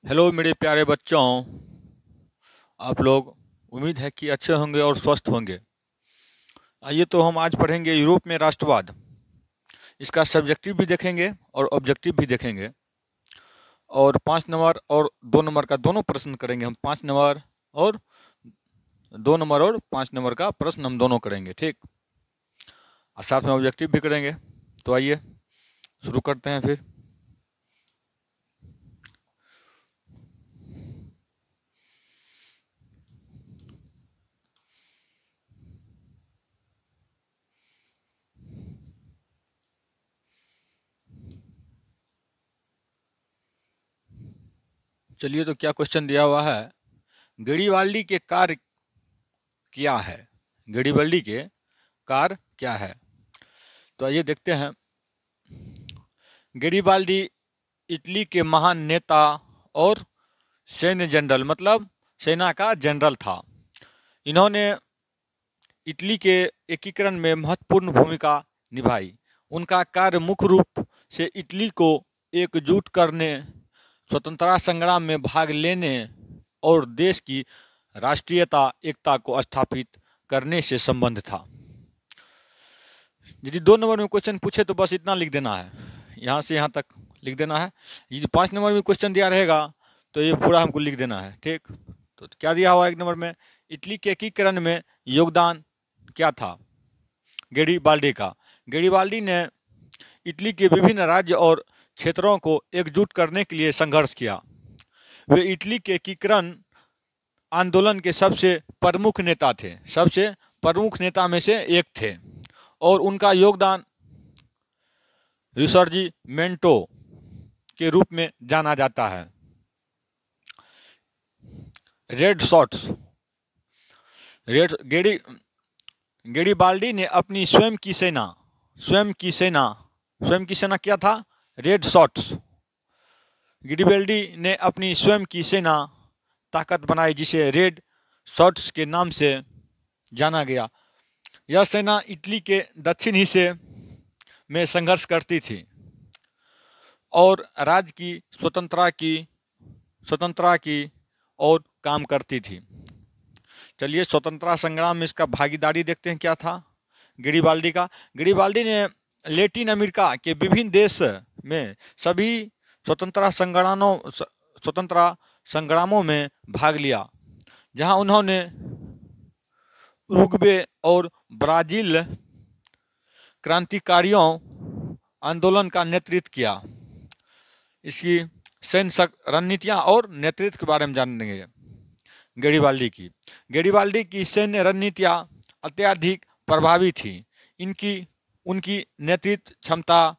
Hello मेरे प्यारे बच्चों। आप लोग उम्मीद है कि अच्छे होंगे और स्वस्थ होंगे। आइए तो हम आज पढ़ेंगे यूरोप में राष्ट्रवाद। इसका सब्जेक्टिव भी देखेंगे और ऑब्जेक्टिव भी देखेंगे। और 5 नंबर और 2 नंबर का दोनों प्रश्न करेंगे हम। 5 नंबर और 2 नंबर और 5 नंबर का प्रश्न हम दोनों करेंगे, ठीक। और साथ में ऑब्जेक्टिव भी करेंगे। तो आइए शुरू करते हैं फिर। चलिए, तो क्या क्वेश्चन दिया हुआ है, गेरिबाल्डी के कार्य क्या है। गेरिबाल्डी के कार्य क्या है, तो आइए देखते हैं। गेरिबाल्डी इटली के महान नेता और सैन्य जनरल, मतलब सेना का जनरल था। इन्होंने इटली के एकीकरण में महत्वपूर्ण भूमिका निभाई। उनका कार्य मुख्य रूप से इटली को एकजुट करने, स्वतंत्रता संग्राम में भाग लेने और देश की राष्ट्रीयता एकता को स्थापित करने से संबंध था। यदि 2 नंबर में क्वेश्चन पूछे तो बस इतना लिख देना है, यहाँ से यहाँ तक लिख देना है। यदि 5 नंबर में क्वेश्चन दिया रहेगा तो ये पूरा हमको लिख देना है, ठीक। तो क्या दिया हुआ 1 नंबर में, इटली के एकीकरण में योगदान क्या था गेरिबाल्डी का। गेरिबाल्डी ने इटली के विभिन्न राज्य और क्षेत्रों को एकजुट करने के लिए संघर्ष किया। वे इटली के एकीकरण आंदोलन के सबसे प्रमुख नेता थे, सबसे प्रमुख नेता में से एक थे। और उनका योगदान रिसर्जिमेंटो के रूप में जाना जाता है। Red shots. गेरिबाल्डी ने अपनी स्वयं की सेना क्या था, रेड शॉट्स। गेरिबाल्डी ने अपनी स्वयं की सेना ताकत बनाई, जिसे रेड शॉट्स के नाम से जाना गया। यह सेना इटली के दक्षिण हिस्से में संघर्ष करती थी और राज्य की स्वतंत्रता की और काम करती थी। चलिए, स्वतंत्रता संग्राम में इसका भागीदारी देखते हैं क्या था गेरिबाल्डी का। गेरिबाल्डी ने लैटिन अमेरिका के विभिन्न देश में सभी स्वतंत्रता संग्रामों में भाग लिया, जहां उन्होंने उरुग्वे और ब्राजील क्रांतिकारियों आंदोलन का नेतृत्व किया। इसकी सैन्य रणनीतियां और नेतृत्व के बारे में जानेंगे गेरिबाल्डी की सैन्य रणनीतियां अत्यधिक प्रभावी थी। उनकी नेतृत्व क्षमता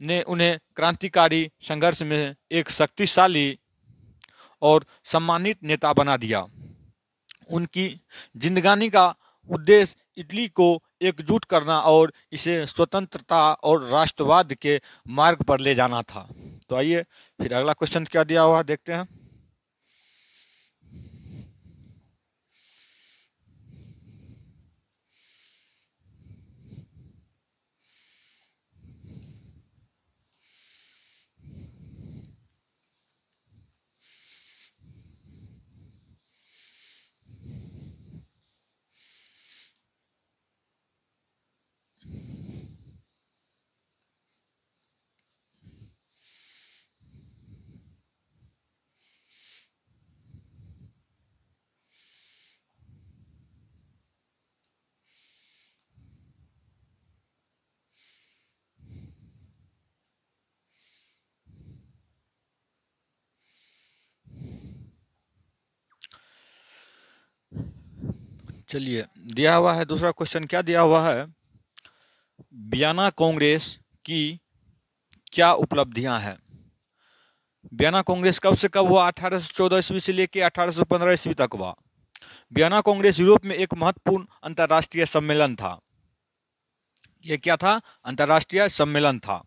ने उन्हें क्रांतिकारी संघर्ष में एक शक्तिशाली और सम्मानित नेता बना दिया। उनकी जिंदगानी का उद्देश्य इटली को एकजुट करना और इसे स्वतंत्रता और राष्ट्रवाद के मार्ग पर ले जाना था। तो आइए फिर अगला क्वेश्चन क्या दिया हुआ देखते हैं। चलिए, दिया हुआ है दूसरा क्वेश्चन। क्या दिया हुआ है, वियना कांग्रेस की क्या उपलब्धियां हैं। वियना कांग्रेस कब से कब हुआ, 1814 ईस्वी से लेकर 1815 ईस्वी तक हुआ। वियना कांग्रेस यूरोप में एक महत्वपूर्ण अंतर्राष्ट्रीय सम्मेलन था। यह क्या था, अंतर्राष्ट्रीय सम्मेलन था,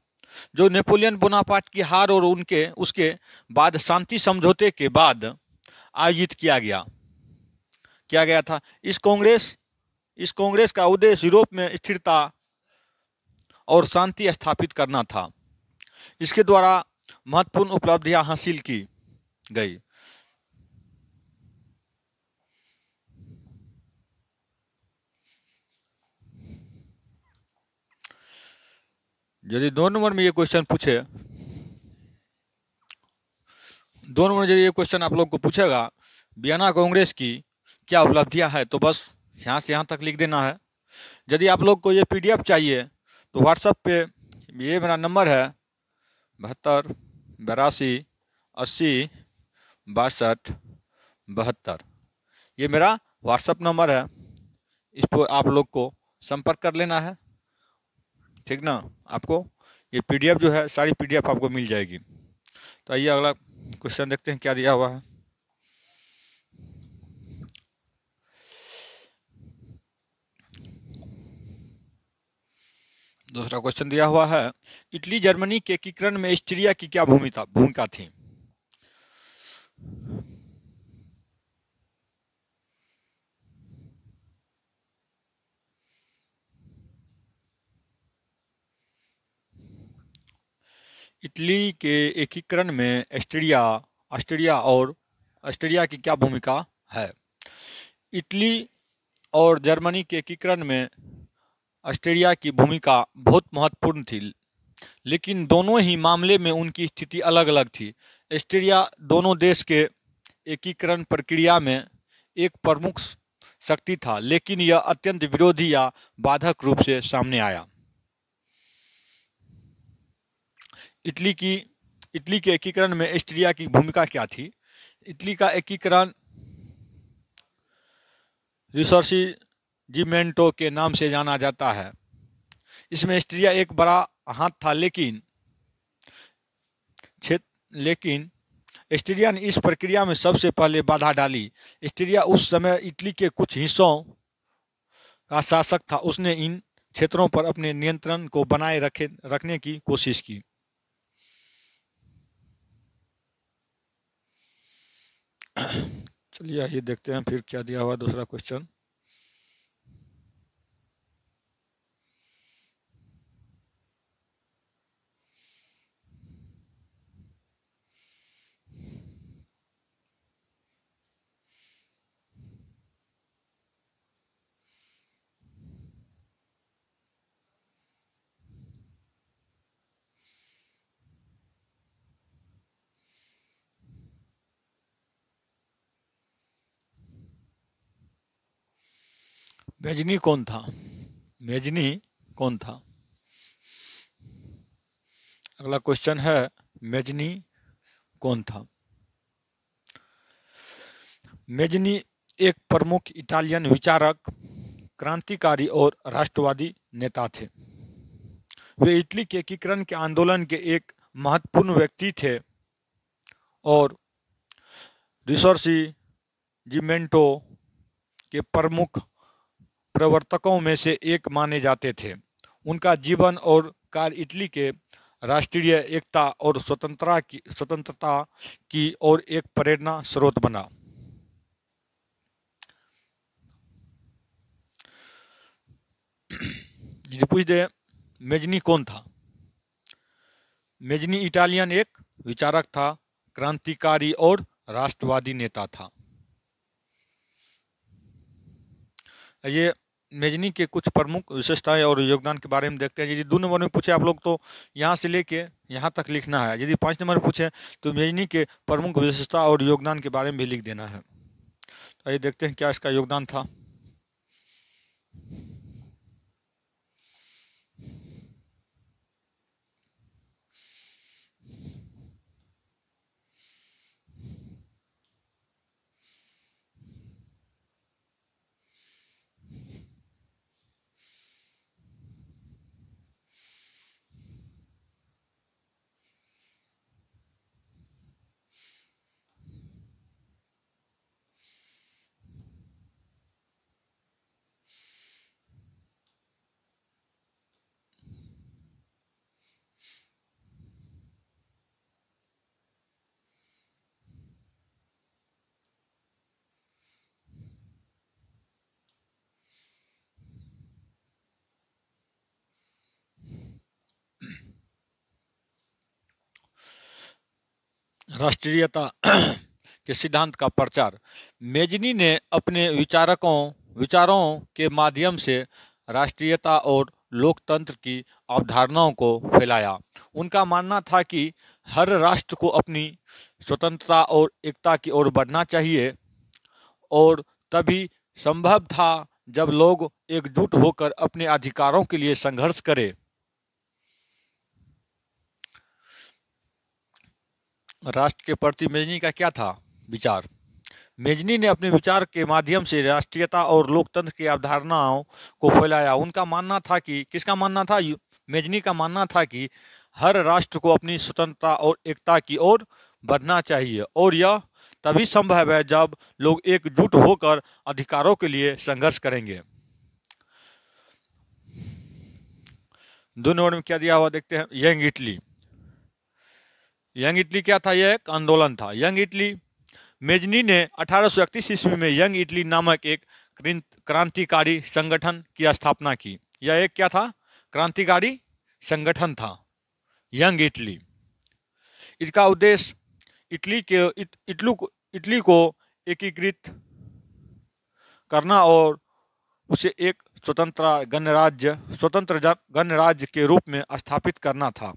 जो नेपोलियन बोनापार्ट की हार और उसके बाद शांति समझौते के बाद आयोजित किया गया था। इस कांग्रेस का उद्देश्य यूरोप में स्थिरता और शांति स्थापित करना था। इसके द्वारा महत्वपूर्ण उपलब्धियां हासिल की। गई। यदि 2 नंबर में ये क्वेश्चन पूछे, 2 नंबर यदि ये क्वेश्चन आप लोग को पूछेगा वियना कांग्रेस की क्या उपलब्धियां हैं, तो बस यहाँ से यहाँ तक लिख देना है। यदि आप लोग को ये पीडीएफ चाहिए तो व्हाट्सएप पे ये मेरा नंबर है 72 82 80 62 72, ये मेरा व्हाट्सएप नंबर है। इस पर आप लोग को संपर्क कर लेना है, ठीक ना। आपको ये पीडीएफ जो है, सारी पीडीएफ आपको मिल जाएगी। तो आइए अगला क्वेश्चन देखते हैं क्या दिया हुआ है। दूसरा क्वेश्चन दिया हुआ है, इटली जर्मनी के एकीकरण में ऑस्ट्रिया की क्या भूमिका थी। इटली के एकीकरण में ऑस्ट्रिया की क्या भूमिका है। इटली और जर्मनी के एकीकरण में ऑस्ट्रिया की भूमिका बहुत महत्वपूर्ण थी, लेकिन दोनों ही मामले में उनकी स्थिति अलग अलग थी। ऑस्ट्रिया दोनों देश के एकीकरण प्रक्रिया में एक प्रमुख शक्ति था, लेकिन यह अत्यंत विरोधी या बाधक रूप से सामने आया। इटली के एकीकरण में ऑस्ट्रिया की भूमिका क्या थी। इटली का एकीकरण रिसोर्सिजिमेंटो के नाम से जाना जाता है। इसमें ऑस्ट्रिया एक बड़ा हाथ था, लेकिन ऑस्ट्रिया ने इस प्रक्रिया में सबसे पहले बाधा डाली। ऑस्ट्रिया उस समय इटली के कुछ हिस्सों का शासक था। उसने इन क्षेत्रों पर अपने नियंत्रण को बनाए रखने की कोशिश की। चलिए आइए देखते हैं फिर क्या दिया हुआ दूसरा क्वेश्चन। मेजनी कौन था। मेजनी कौन था। अगला क्वेश्चन है, मेजनी कौन था। मेजनी एक प्रमुख इटालियन विचारक, क्रांतिकारी और राष्ट्रवादी नेता थे। वे इटली के एकीकरण के आंदोलन के एक महत्वपूर्ण व्यक्ति थे और रिसोर्सिजिमेंटो के प्रमुख प्रवर्तकों में से एक माने जाते थे। उनका जीवन और कार्य इटली के राष्ट्रीय एकता और स्वतंत्रता की ओर एक प्रेरणा स्रोत बना। यदि पूछ दे मेजनी कौन था। मेजनी इटालियन एक विचारक था, क्रांतिकारी और राष्ट्रवादी नेता था। ये मेजनी के कुछ प्रमुख विशेषताएं और योगदान के बारे में देखते हैं। यदि 2 नंबर में पूछे आप लोग तो यहाँ से लेके यहाँ तक लिखना है। यदि 5 नंबर में पूछे तो मेजनी के प्रमुख विशेषता और योगदान के बारे में भी लिख देना है। तो ये देखते हैं क्या इसका योगदान था। राष्ट्रीयता के सिद्धांत का प्रचार। मेजनी ने अपने विचारों के माध्यम से राष्ट्रीयता और लोकतंत्र की अवधारणाओं को फैलाया। उनका मानना था कि हर राष्ट्र को अपनी स्वतंत्रता और एकता की ओर बढ़ना चाहिए और तभी संभव था जब लोग एकजुट होकर अपने अधिकारों के लिए संघर्ष करें। राष्ट्र के प्रति मेजनी का क्या था विचार? मेजनी ने अपने विचार के माध्यम से राष्ट्रीयता और लोकतंत्र की अवधारणाओं को फैलाया। उनका मानना था कि किसका मानना था? मेजनी का मानना था कि हर राष्ट्र को अपनी स्वतंत्रता और एकता की ओर बढ़ना चाहिए और यह तभी संभव है जब लोग एकजुट होकर अधिकारों के लिए संघर्ष करेंगे। 2 नंबर में क्या दिया हुआ देखते हैं। Young Italy. यंग इटली क्या था? यह एक आंदोलन था। यंग इटली, मेजनी ने 1831 ईस्वी में यंग इटली नामक एक क्रांतिकारी संगठन की स्थापना की। यह एक क्या था? क्रांतिकारी संगठन था, यंग इटली। इसका उद्देश्य इटली को एकीकृत करना और उसे एक स्वतंत्र गणराज्य के रूप में स्थापित करना था।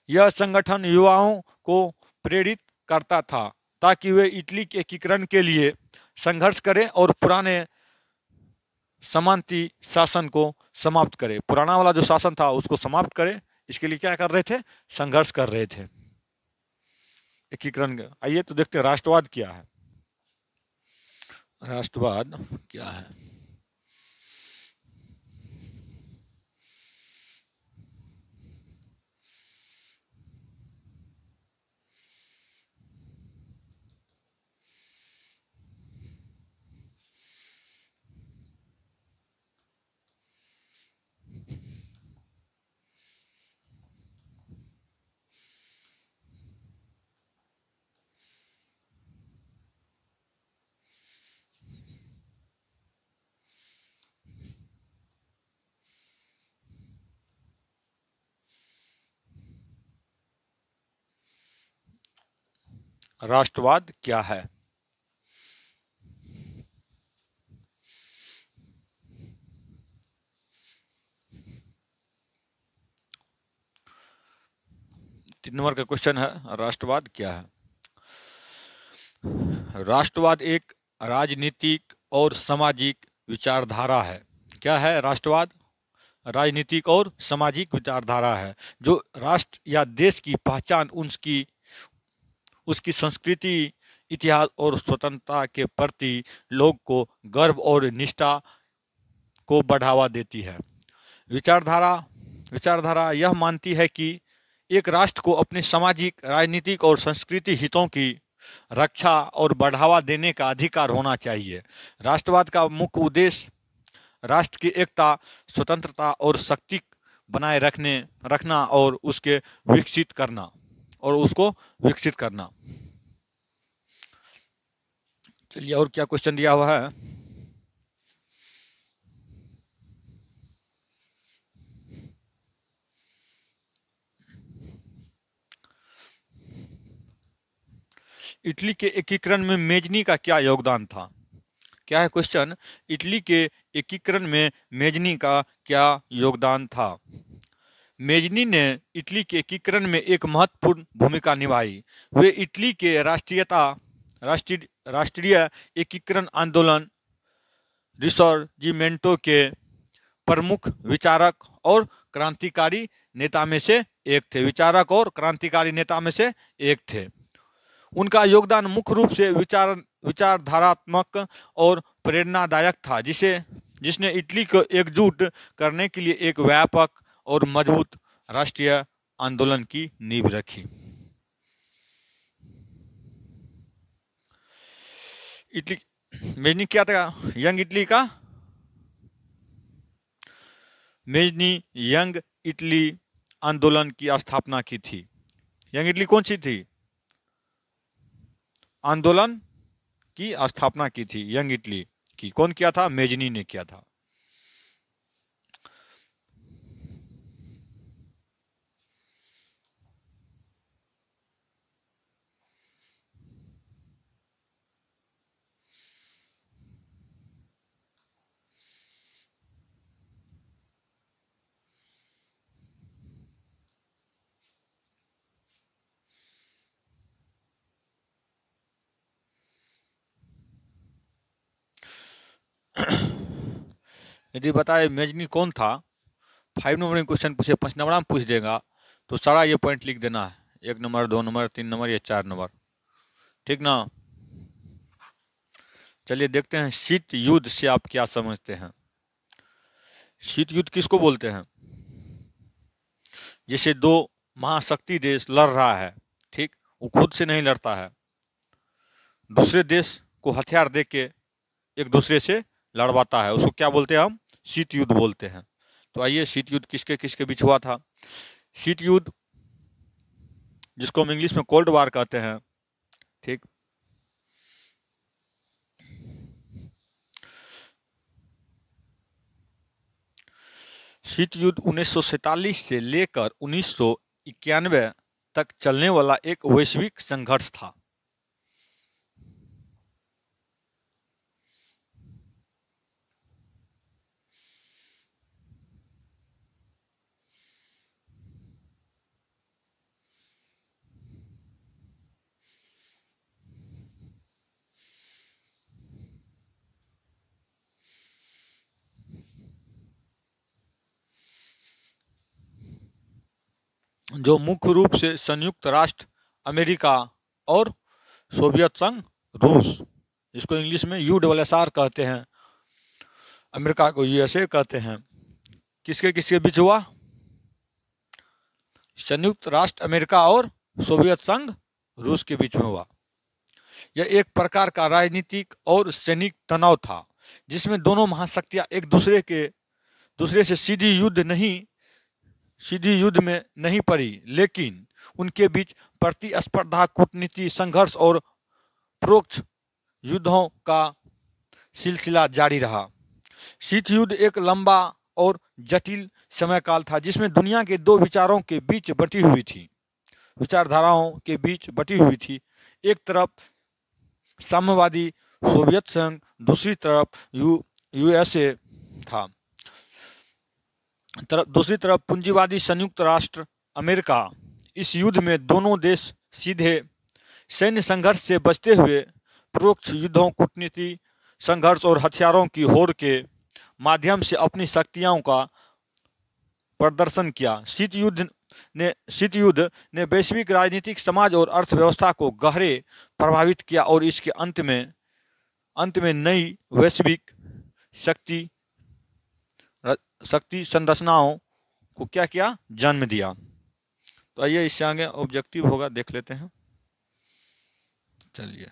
यह संगठन युवाओं को प्रेरित करता था ताकि वे इटली के एकीकरण के लिए संघर्ष करें और पुराने सामंती शासन को समाप्त करें। पुराना वाला जो शासन था उसको समाप्त करें, इसके लिए क्या कर रहे थे? संघर्ष कर रहे थे एकीकरण। आइए तो देखते हैं राष्ट्रवाद क्या है। राष्ट्रवाद क्या है? राष्ट्रवाद क्या है? तीन नंबर का क्वेश्चन है, राष्ट्रवाद क्या है? राष्ट्रवाद एक राजनीतिक और सामाजिक विचारधारा है। क्या है राष्ट्रवाद? राजनीतिक और सामाजिक विचारधारा है जो राष्ट्र या देश की पहचान, उसकी संस्कृति, इतिहास और स्वतंत्रता के प्रति लोग को गर्व और निष्ठा को बढ़ावा देती है। विचारधारा यह मानती है कि एक राष्ट्र को अपने सामाजिक, राजनीतिक और संस्कृति हितों की रक्षा और बढ़ावा देने का अधिकार होना चाहिए। राष्ट्रवाद का मुख्य उद्देश्य राष्ट्र की एकता, स्वतंत्रता और शक्ति बनाए रखना और उसको विकसित करना। चलिए और क्या क्वेश्चन दिया हुआ है? इटली के एकीकरण में मेजनी का क्या योगदान था? क्या है क्वेश्चन? इटली के एकीकरण में मेजनी का क्या योगदान था? मेजनी ने इटली के एकीकरण में एक महत्वपूर्ण भूमिका निभाई। वे इटली के राष्ट्रीय एकीकरण आंदोलन रिसॉर्जिमेंटो के प्रमुख विचारक और क्रांतिकारी नेता में से एक थे। उनका योगदान मुख्य रूप से विचारधारात्मक और प्रेरणादायक था, जिसने इटली को एकजुट करने के लिए एक व्यापक और मजबूत राष्ट्रीय आंदोलन की नींव रखी। इटली मेजनी क्या था? यंग इटली का मेजनी यंग इटली आंदोलन की स्थापना की थी। यंग इटली कौन सी थी? आंदोलन की स्थापना की थी यंग इटली की। कौन किया था? मेजनी ने किया था। यदि बताए मेजनी कौन था, 5 नंबर में क्वेश्चन पूछे 5 नंबर में पूछ देगा तो सारा ये पॉइंट लिख देना है, 1 नंबर 2 नंबर 3 नंबर या 4 नंबर, ठीक ना। चलिए देखते हैं शीत युद्ध से आप क्या समझते हैं। शीत युद्ध किसको बोलते हैं? जैसे दो महाशक्ति देश लड़ रहा है, ठीक, वो खुद से नहीं लड़ता है, दूसरे देश को हथियार दे के एक दूसरे से लड़वाता है, उसको क्या बोलते हैं हम? शीत युद्ध बोलते हैं। तो आइए शीत युद्ध किसके किसके बीच हुआ था। शीत युद्ध जिसको हम इंग्लिश में कोल्ड वार कहते हैं, ठीक, शीत युद्ध 1947 से लेकर 1991 तक चलने वाला एक वैश्विक संघर्ष था। जो मुख्य रूप से संयुक्त राष्ट्र अमेरिका और सोवियत संघ रूस, इसको इंग्लिश में USSR कहते हैं, अमेरिका को USA कहते हैं, किसके किसके बीच हुआ? संयुक्त राष्ट्र अमेरिका और सोवियत संघ रूस के बीच में हुआ। यह एक प्रकार का राजनीतिक और सैनिक तनाव था जिसमें दोनों महाशक्तियां एक दूसरे से सीधी युद्ध में नहीं पड़ी, लेकिन उनके बीच प्रतिस्पर्धा, कूटनीति, संघर्ष और परोक्ष युद्धों का सिलसिला जारी रहा। शीत युद्ध एक लंबा और जटिल समयकाल था जिसमें दुनिया के दो विचारों के बीच बटी हुई थी, विचारधाराओं के बीच बटी हुई थी। एक तरफ साम्यवादी सोवियत संघ, दूसरी तरफ USA था। दूसरी तरफ पूंजीवादी संयुक्त राष्ट्र अमेरिका। इस युद्ध में दोनों देश सीधे सैन्य संघर्ष से बचते हुए परोक्ष युद्धों, कूटनीति, संघर्ष और हथियारों की होड़ के माध्यम से अपनी शक्तियों का प्रदर्शन किया। शीत युद्ध ने वैश्विक राजनीतिक, समाज और अर्थव्यवस्था को गहरे प्रभावित किया और इसके अंत में नई वैश्विक शक्ति संरचनाओं को क्या किया? जन्म दिया। तो आइए इससे आगे ऑब्जेक्टिव होगा, देख लेते हैं। चलिए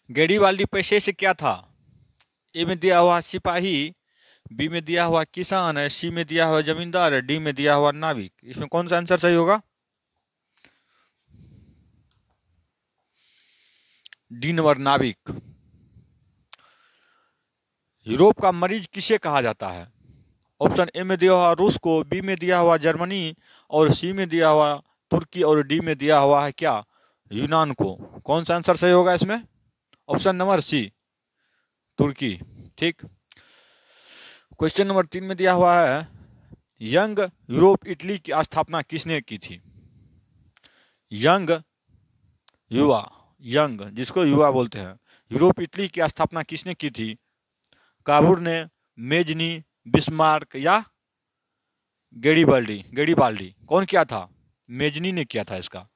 गैरीवाल्डी पैसे से क्या था? ए में दिया हुआ सिपाही, बी में दिया हुआ किसान है, सी में दिया हुआ जमींदार है, डी में दिया हुआ नाविक। इसमें कौन सा आंसर सही होगा? डी नंबर, नाविक। यूरोप का मरीज किसे कहा जाता है? ऑप्शन ए में दिया हुआ रूस को, बी में दिया हुआ जर्मनी और सी में दिया हुआ तुर्की और डी में दिया हुआ है क्या? यूनान को। कौन सा आंसर सही होगा इसमें? ऑप्शन नंबर सी, तुर्की। ठीक। क्वेश्चन नंबर 3 में दिया हुआ है यंग यूरोप इटली की स्थापना किसने की थी? यंग, युवा, यंग जिसको युवा बोलते हैं, यूरोप इटली की स्थापना किसने की थी? काबूर ने, मेजनी, बिस्मार्क या गेरिबाल्डी? कौन किया था? मेजनी ने किया था। इसका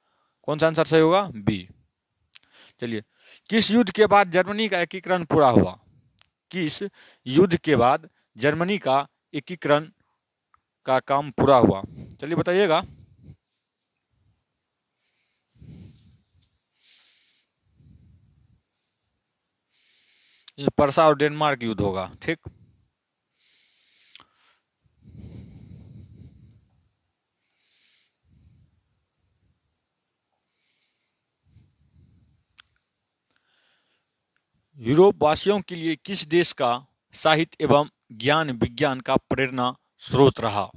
कौन सा आंसर सही होगा? बी। चलिए, किस युद्ध के बाद जर्मनी का एकीकरण पूरा हुआ? किस युद्ध के बाद जर्मनी का एकीकरण का काम पूरा हुआ? चलिए बताइएगा। ये पर्सा और डेनमार्क युद्ध होगा, ठीक। यूरोप वासियों के लिए किस देश का साहित्य एवं ज्ञान विज्ञान का प्रेरणा स्रोत रहा?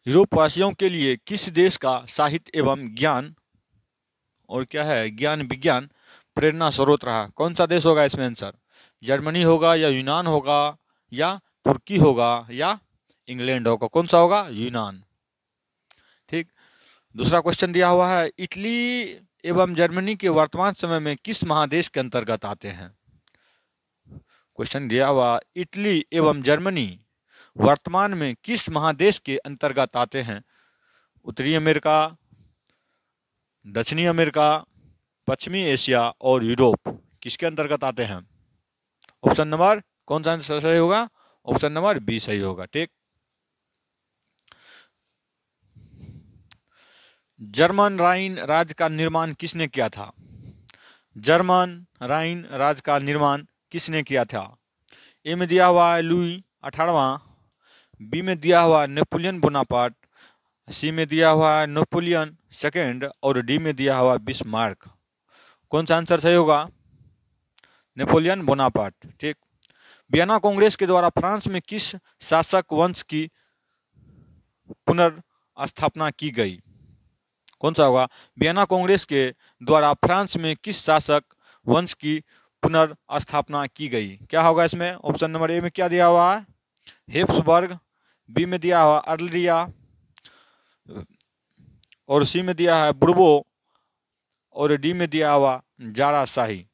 यूरोप वासियों के लिए किस देश का साहित्य एवं ज्ञान और क्या है ज्ञान विज्ञान प्रेरणा स्रोत रहा? कौन सा देश होगा इसमें आंसर? जर्मनी होगा या यूनान होगा या तुर्की होगा या इंग्लैंड होगा? कौन सा होगा? यूनान, ठीक। दूसरा क्वेश्चन दिया हुआ है इटली एवं जर्मनी के वर्तमान समय में किस महादेश के अंतर्गत आते हैं? क्वेश्चन दिया हुआ इटली एवं जर्मनी वर्तमान में किस महादेश के अंतर्गत आते हैं? उत्तरी अमेरिका, दक्षिणी अमेरिका, पश्चिमी एशिया और यूरोप किसके अंतर्गत आते हैं? ऑप्शन नंबर कौन सा आंसर सही होगा? ऑप्शन नंबर बी सही होगा, ठीक। जर्मन राइन राज्य का निर्माण किसने किया था? जर्मन राइन राज्य का निर्माण किसने किया था? ए में दिया हुआ है लुई 18वां, बी में दिया हुआ नेपोलियन बोनापार्ट, सी में दिया हुआ है नेपोलियन सेकेंड और डी में दिया हुआ बिस्मार्क। कौन सा आंसर सही होगा? नेपोलियन बोनापार्ट, ठीक। वियना कांग्रेस के द्वारा फ्रांस में किस शासक वंश की पुनर्स्थापना की गई? कौन सा होगा? वियना कांग्रेस के द्वारा फ्रांस में किस शासक वंश की पुनर्स्थापना की गई? क्या होगा इसमें? ऑप्शन नंबर ए में क्या दिया हुआ है? हेप्सबर्ग, बी में दिया हुआ अर्लिया और सी में दिया है बुर्बो और डी में दिया हुआ जारशाही।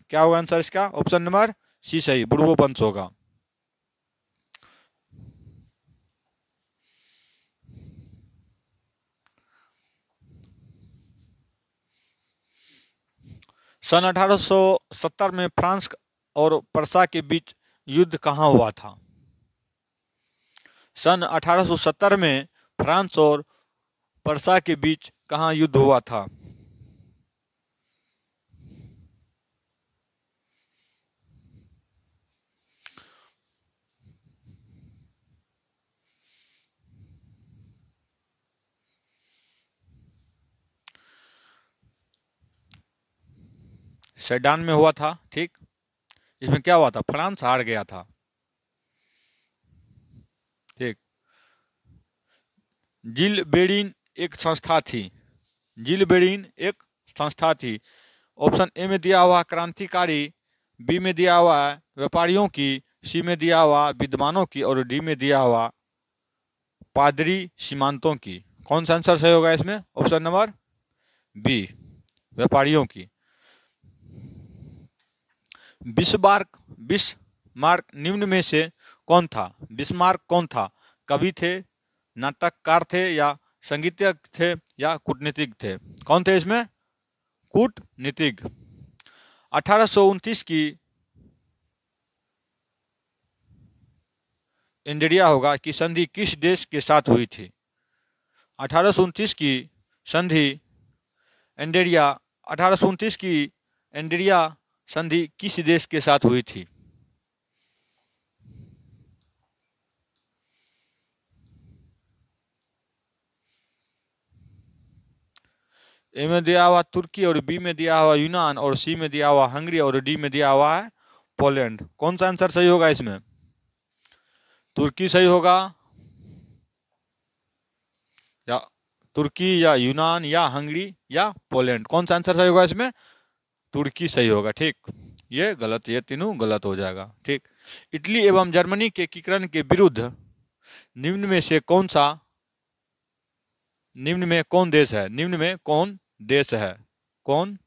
क्या होगा आंसर इसका? ऑप्शन नंबर सी सही, बुर्बो वंश होगा। सन 1870 में फ्रांस और पर्सा के बीच युद्ध कहाँ हुआ था? सन 1870 में फ्रांस और पर्सा के बीच कहाँ युद्ध हुआ था? सेडान में हुआ था, ठीक। इसमें क्या हुआ था? फ्रांस हार गया था, ठीक। जिल बेरिन एक संस्था थी। जिल बेरिन एक संस्था थी। ऑप्शन ए में दिया हुआ क्रांतिकारी, बी में दिया हुआ व्यापारियों की, सी में दिया हुआ विद्वानों की और डी में दिया हुआ पादरी सीमांतों की। कौन सा आंसर सही होगा इसमें? ऑप्शन नंबर बी, व्यापारियों की। बिस्मार्क निम्न में से कौन था? बिस्मार्क कौन था? कवि थे, नाटककार थे या संगीतज्ञ थे या कूटनीतिज्ञ थे? कौन थे इसमें? कूटनीतिज्ञ। 1829 की एंडेरिया होगा कि संधि किस देश के साथ हुई थी? 1829 की संधि एंडेरिया 1829 की एंडेरिया संधि किस देश के साथ हुई थी? ए में दिया हुआ तुर्की और बी में दिया हुआ यूनान और सी में दिया हुआ हंगरी और डी में दिया हुआ है पोलैंड। कौन सा आंसर सही होगा इसमें? तुर्की सही होगा या तुर्की या यूनान या हंगरी या पोलैंड? कौन सा आंसर सही होगा इसमें? तुर्की सही होगा, ठीक। ये गलत, ये तीनों गलत हो जाएगा। ठीक, इटली एवं जर्मनी के एकीकरण के विरुद्ध निम्न में से कौन सा, निम्न में कौन देश है, निम्न में कौन देश है, कौन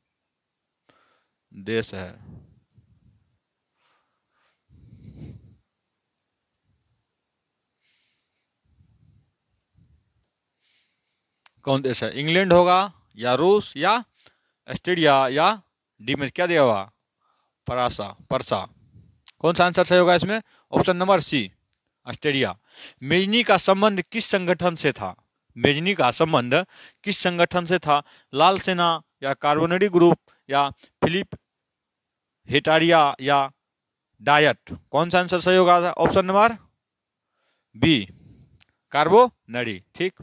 देश है? कौन देश है? इंग्लैंड होगा या रूस या ऑस्ट्रेलिया या डी में क्या दिया हुआ? परसा। कौन सा आंसर सही होगा इसमें? Option number C, Australia. Mazzini का संबंध किस संगठन से था? मेजनी का संबंध किस संगठन से था? लाल सेना या कार्बोनेडी ग्रुप या फिलिप हेटारिया या डायट? कौन सा आंसर सही होगा? ऑप्शन नंबर बी, कार्बोनेडी। ठीक,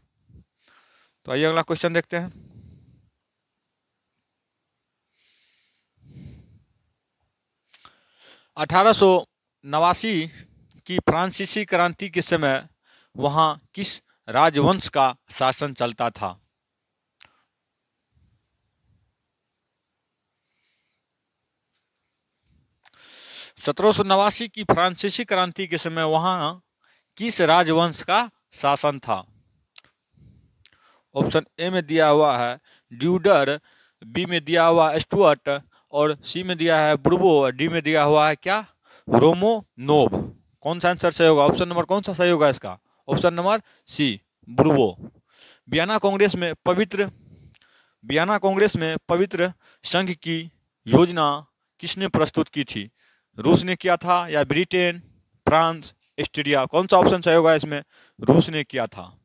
तो आइए अगला क्वेश्चन देखते हैं। (1889) की फ्रांसीसी क्रांति के समय वहां किस राजवंश का शासन चलता था? (1789) की फ्रांसीसी क्रांति के समय वहां किस राजवंश का शासन था? ऑप्शन ए में दिया हुआ है ड्यूडर, बी में दिया हुआ है स्टुअर्ट और सी में दिया है बुर्बो और डी में दिया हुआ है क्या? रोमनोव। कौन सा आंसर सही होगा? ऑप्शन नंबर कौन सा सही होगा इसका? Option number C, Bourbon. Vienna Congress में पवित्र संघ की योजना किसने प्रस्तुत की थी? रूस ने किया था या ब्रिटेन, फ्रांस, ऑस्ट्रेलिया? कौन सा ऑप्शन सही होगा इसमें? रूस ने किया था।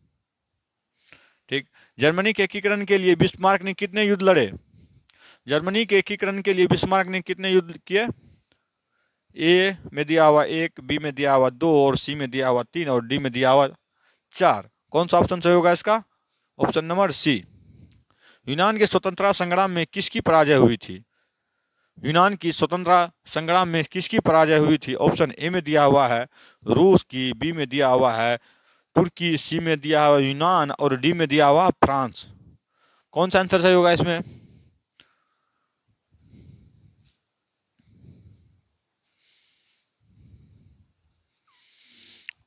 ठीक, जर्मनी के एकीकरण के लिए बिस्मार्क ने कितने युद्ध लड़े? जर्मनी के एकीकरण के लिए बिस्मार्क ने कितने युद्ध किए? ए में दिया हुआ 1, बी में दिया हुआ 2 और सी में दिया हुआ 3 और डी में दिया हुआ 4। कौन सा ऑप्शन सही होगा इसका? Option number C. यूनान के स्वतंत्रता संग्राम में किसकी पराजय हुई थी? यूनान की स्वतंत्रता संग्राम में किसकी पराजय हुई थी? ऑप्शन ए में दिया हुआ है रूस की, बी में दिया हुआ है तुर्की, सी में दिया हुआ यूनान और डी में दिया हुआ फ्रांस। कौन सा आंसर सही होगा इसमें?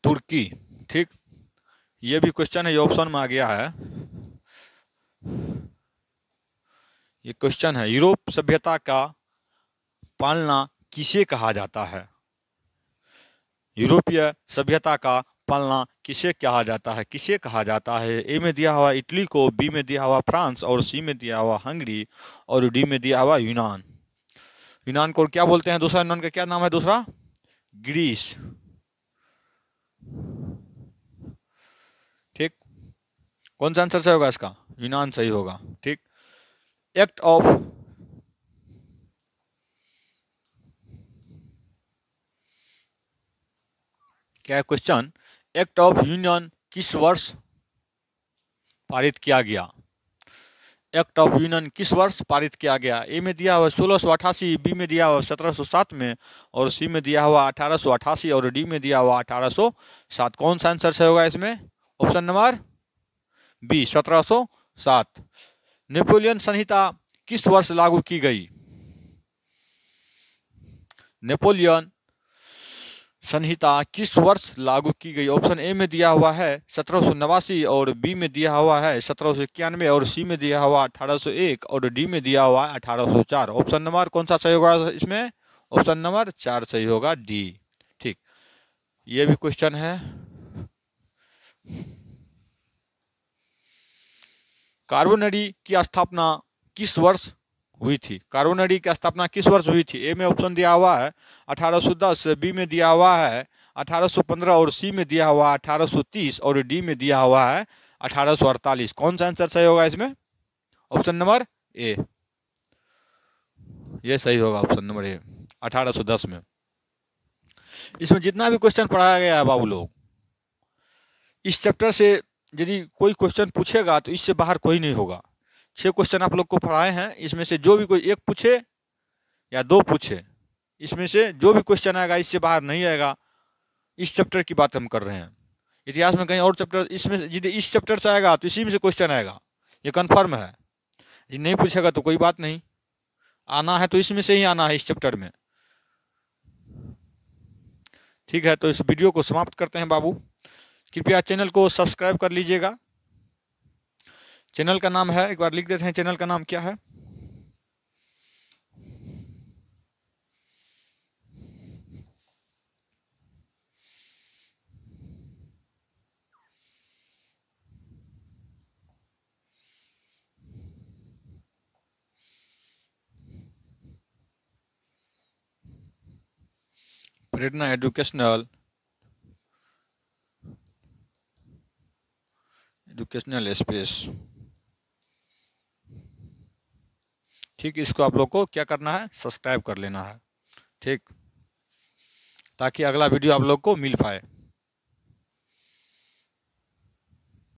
तुर्की। ठीक, ये भी क्वेश्चन है, ये ऑप्शन में आ गया है। ये क्वेश्चन है, यूरोप सभ्यता का पालना किसे कहा जाता है? यूरोपीय सभ्यता का पालना किसे कहा जाता है? किसे कहा जाता है? ए में दिया हुआ इटली को, बी में दिया हुआ फ्रांस और सी में दिया हुआ हंगरी और डी में दिया हुआ यूनान। यूनान को क्या बोलते हैं? दूसरा यूनान का क्या नाम है? दूसरा ग्रीस। ठीक, कौन सा आंसर सही होगा इसका? यूनान सही होगा। ठीक, एक्ट ऑफ क्या क्वेश्चन, एक्ट ऑफ यूनियन किस वर्ष पारित किया गया? एक्ट ऑफ यूनियन किस वर्ष पारित किया गया? ए में दिया हुआ 1688, बी में दिया हुआ 1707 में और सी में दिया हुआ 1888 और डी में दिया हुआ 1807। कौन सा आंसर सही होगा इसमें? Option number B, 1707। नेपोलियन संहिता किस वर्ष लागू की गई? नेपोलियन संहिता किस वर्ष लागू की गई? ऑप्शन ए में दिया हुआ है 1789 और बी में दिया हुआ है 1791 और सी में दिया हुआ 1801 और डी में दिया हुआ 1804। ऑप्शन नंबर कौन सा सही होगा इसमें? ऑप्शन नंबर 4 सही होगा, डी। ठीक, ये भी क्वेश्चन है। कार्बोनेडी की स्थापना किस वर्ष हुई थी? कार्बोनेडी की स्थापना किस वर्ष हुई थी? ए में ऑप्शन दिया हुआ है 1810, बी में दिया हुआ है 1815 और सी में दिया हुआ 1830 और डी में दिया हुआ है 1848। कौन सा आंसर सही होगा इसमें? ऑप्शन नंबर ए, ये सही होगा, ऑप्शन नंबर ए, 1810 में। इसमें जितना भी क्वेश्चन पढ़ाया गया है बाबू लोग, इस चैप्टर से यदि कोई क्वेश्चन पूछेगा तो इससे बाहर कोई नहीं होगा। 6 क्वेश्चन आप लोग को पढ़ाए हैं, इसमें से जो भी कोई एक पूछे या 2 पूछे, इसमें से जो भी क्वेश्चन आएगा इससे बाहर नहीं आएगा। इस चैप्टर की बात हम कर रहे हैं, इतिहास में कहीं और चैप्टर, इसमें यदि इस चैप्टर से आएगा तो इसी में से क्वेश्चन आएगा, ये कन्फर्म है। यदि नहीं पूछेगा तो कोई बात नहीं, आना है तो इसमें से ही आना है, इस चैप्टर में। ठीक है, तो इस वीडियो को समाप्त करते हैं बाबू। कृपया चैनल को सब्सक्राइब कर लीजिएगा। चैनल का नाम है, एक बार लिख देते हैं, चैनल का नाम क्या है? प्रेरणा एजुकेशनल स्पेस। ठीक, इसको आप लोग को क्या करना है? सब्सक्राइब कर लेना है, ठीक, ताकि अगला वीडियो आप लोग को मिल पाए।